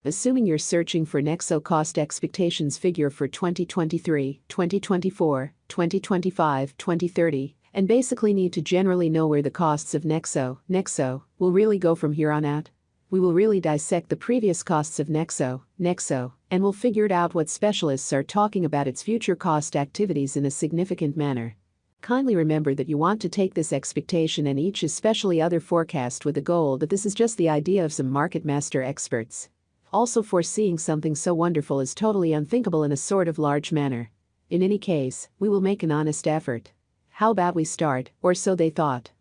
Assuming you're searching for NEXO cost expectations figure for 2023, 2024, 2025, 2030, and basically need to generally know where the costs of NEXO will really go from here on out. We will really dissect the previous costs of NEXO, and we'll figure out what specialists are talking about its future cost activities in a significant manner. Kindly remember that you want to take this expectation and each especially other forecast with the goal that this is just the idea of some market master experts. Also, foreseeing something so wonderful is totally unthinkable in a sort of large manner. In any case, we will make an honest effort. How about we start, or so they thought.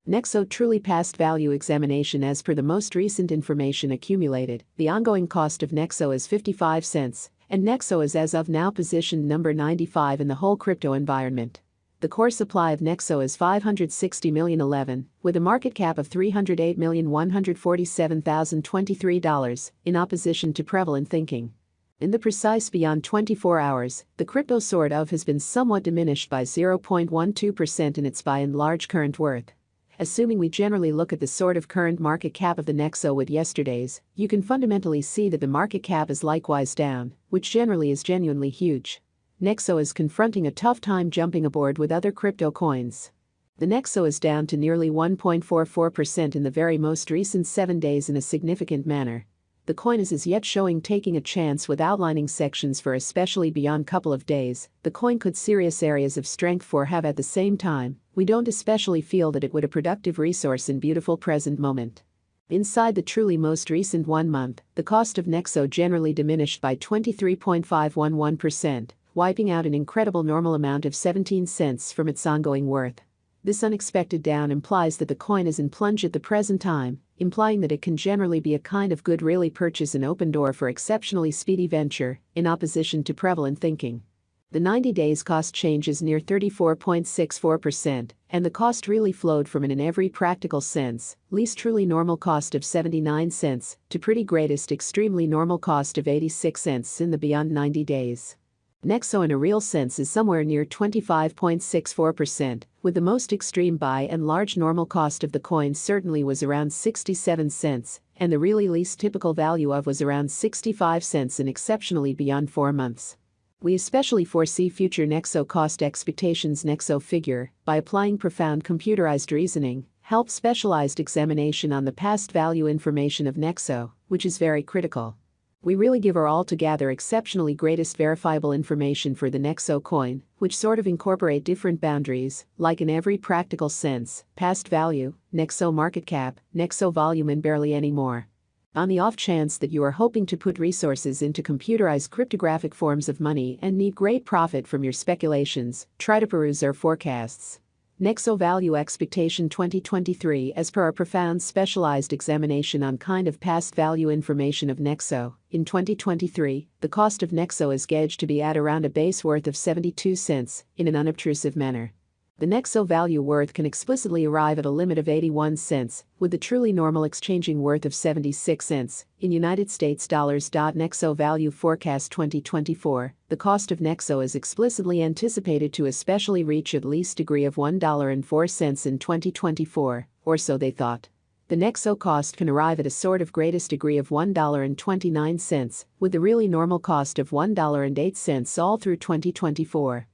NEXO truly past value examination. As per the most recent information accumulated, the ongoing cost of NEXO is 55 cents, and NEXO is as of now positioned number 95 in the whole crypto environment. The core supply of NEXO is 560,011,011, with a market cap of $308,147,023, in opposition to prevalent thinking. In the precise beyond 24 hours, the crypto sort of has been somewhat diminished by 0.12% in its by and large current worth. Assuming we generally look at the sort of current market cap of the NEXO with yesterday's, you can fundamentally see that the market cap is likewise down, which generally is genuinely huge. NEXO is confronting a tough time jumping aboard with other crypto coins. The NEXO is down to nearly 1.44% in the very most recent 7 days in a significant manner. The coin is as yet showing taking a chance with outlining sections for especially beyond couple of days. The coin could serious areas of strength for have at the same time. We don't especially feel that it would a productive resource in beautiful present moment. Inside the truly most recent 1 month, the cost of NEXO generally diminished by 23.511%. Wiping out an incredible normal amount of 17 cents from its ongoing worth. This unexpected down implies that the coin is in plunge at the present time, implying that it can generally be a kind of good really purchase an open door for exceptionally speedy venture, in opposition to prevalent thinking. The 90 days cost change is near 34.64%, and the cost really flowed from an in every practical sense, least truly normal cost of 79 cents, to pretty greatest extremely normal cost of 86 cents in the beyond 90 days. NEXO in a real sense is somewhere near 25.64%, with the most extreme by and large normal cost of the coin certainly was around 67 cents, and the really least typical value of was around 65 cents in exceptionally beyond 4 months. We especially foresee future NEXO cost expectations NEXO figure, by applying profound computerized reasoning, help specialized examination on the past value information of NEXO, which is very critical. We really give our altogether exceptionally greatest verifiable information for the NEXO coin, which sort of incorporate different boundaries, like in every practical sense, past value, NEXO market cap, NEXO volume and barely any more. On the off chance that you are hoping to put resources into computerized cryptographic forms of money and need great profit from your speculations, try to peruse our forecasts. NEXO value expectation 2023. As per our profound specialized examination on kind of past value information of NEXO, in 2023, the cost of NEXO is gauged to be at around a base worth of 72 cents, in an unobtrusive manner. The NEXO value worth can explicitly arrive at a limit of 81 cents, with the truly normal exchanging worth of 76 cents, in United States dollars. NEXO value forecast 2024, the cost of NEXO is explicitly anticipated to especially reach at least degree of $1.04 in 2024, or so they thought. The NEXO cost can arrive at a sort of greatest degree of $1.29, with the really normal cost of $1.08 all through 2024.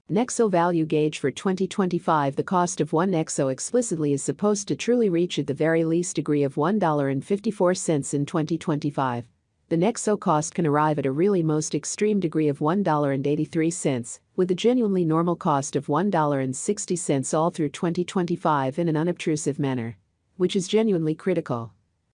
NEXO value gauge for 2025. The cost of one NEXO explicitly is supposed to truly reach at the very least degree of $1.54 in 2025. The NEXO cost can arrive at a really most extreme degree of $1.83, with a genuinely normal cost of $1.60 all through 2025 in an unobtrusive manner, which is genuinely critical.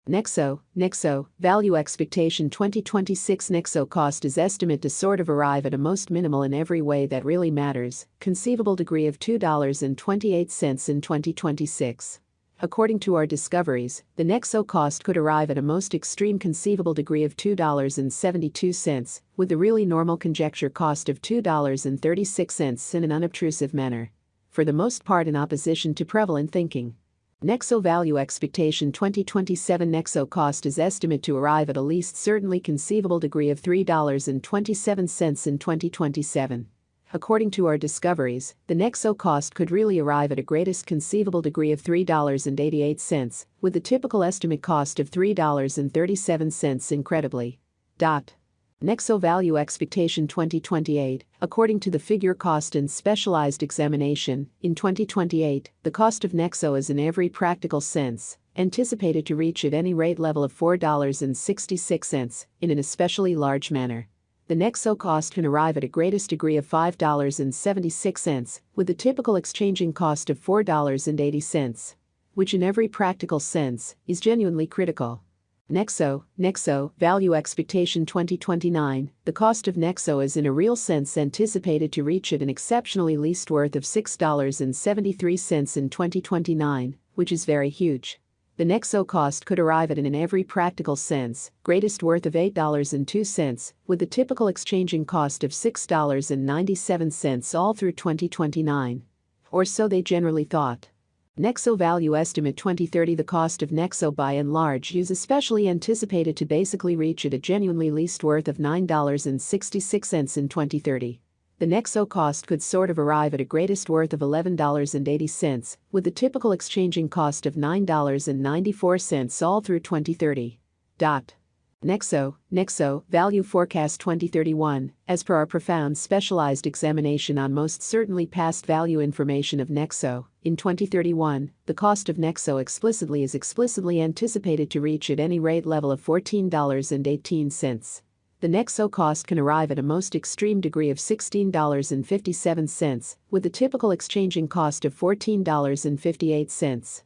NEXO value expectation 2026. NEXO cost is estimate to sort of arrive at a most minimal in every way that really matters, conceivable degree of $2.28 in 2026. According to our discoveries, the NEXO cost could arrive at a most extreme conceivable degree of $2.72, with the really normal conjecture cost of $2.36 in an unobtrusive manner, for the most part in opposition to prevalent thinking. NEXO value expectation 2027. NEXO cost is estimate to arrive at a least certainly conceivable degree of $3.27 in 2027. According to our discoveries, the NEXO cost could really arrive at a greatest conceivable degree of $3.88, with the typical estimate cost of $3.37 incredibly. NEXO Value Expectation 2028. According to the Figure Cost and Specialized Examination, in 2028, the cost of NEXO is in every practical sense anticipated to reach at any rate level of $4.66 in an especially large manner. The NEXO cost can arrive at a greatest degree of $5.76, with the typical exchanging cost of $4.80, which in every practical sense is genuinely critical. NEXO Value Expectation 2029. The cost of NEXO is in a real sense anticipated to reach at an exceptionally least worth of $6.73 in 2029, which is very huge. The NEXO cost could arrive at an in every practical sense greatest worth of $8.02, with the typical exchanging cost of $6.97 all through 2029. Or so they generally thought. NEXO Value Estimate 2030. The cost of NEXO by and large is especially anticipated to basically reach at a genuinely least worth of $9.66 in 2030. The NEXO cost could sort of arrive at a greatest worth of $11.80, with the typical exchanging cost of $9.94 all through 2030. NEXO Value Forecast 2031. As per our profound specialized examination on most certainly past value information of NEXO, in 2031, the cost of NEXO is explicitly anticipated to reach at any rate level of $14.18. The NEXO cost can arrive at a most extreme degree of $16.57, with the typical exchanging cost of $14.58.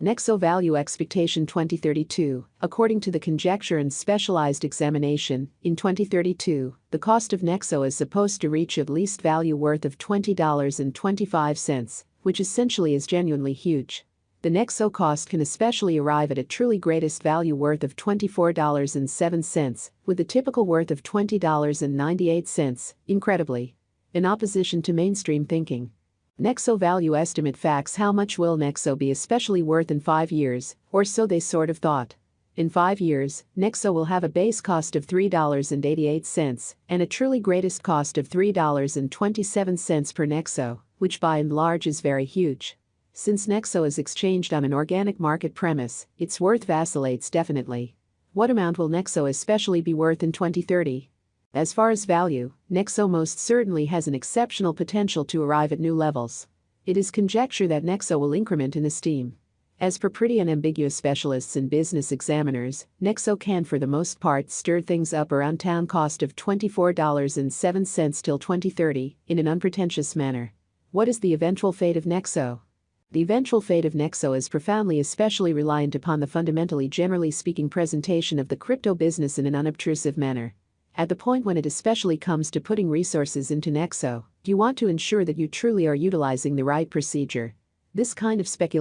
NEXO Value Expectation 2032. According to the conjecture and specialized examination, in 2032, the cost of NEXO is supposed to reach at least value worth of $20.25, which essentially is genuinely huge. The NEXO cost can especially arrive at a truly greatest value worth of $24.07, with the typical worth of $20.98, incredibly. In opposition to mainstream thinking. NEXO Value Estimate Facts. How much will NEXO be especially worth in 5 years, or so they sort of thought. In 5 years, NEXO will have a base cost of $3.88 and a truly greatest cost of $3.27 per NEXO, which by and large is very huge. Since NEXO is exchanged on an organic market premise, its worth vacillates definitely. What amount will NEXO especially be worth in 2030? As far as value, NEXO most certainly has an exceptional potential to arrive at new levels. It is conjecture that NEXO will increment in esteem. As per pretty unambiguous specialists and business examiners, NEXO can for the most part stir things up around town cost of $24.07 till 2030 in an unpretentious manner. What is the eventual fate of NEXO? The eventual fate of NEXO is profoundly especially reliant upon the fundamentally generally speaking presentation of the crypto business in an unobtrusive manner. At the point when it especially comes to putting resources into NEXO, you want to ensure that you truly are utilizing the right procedure. This kind of speculation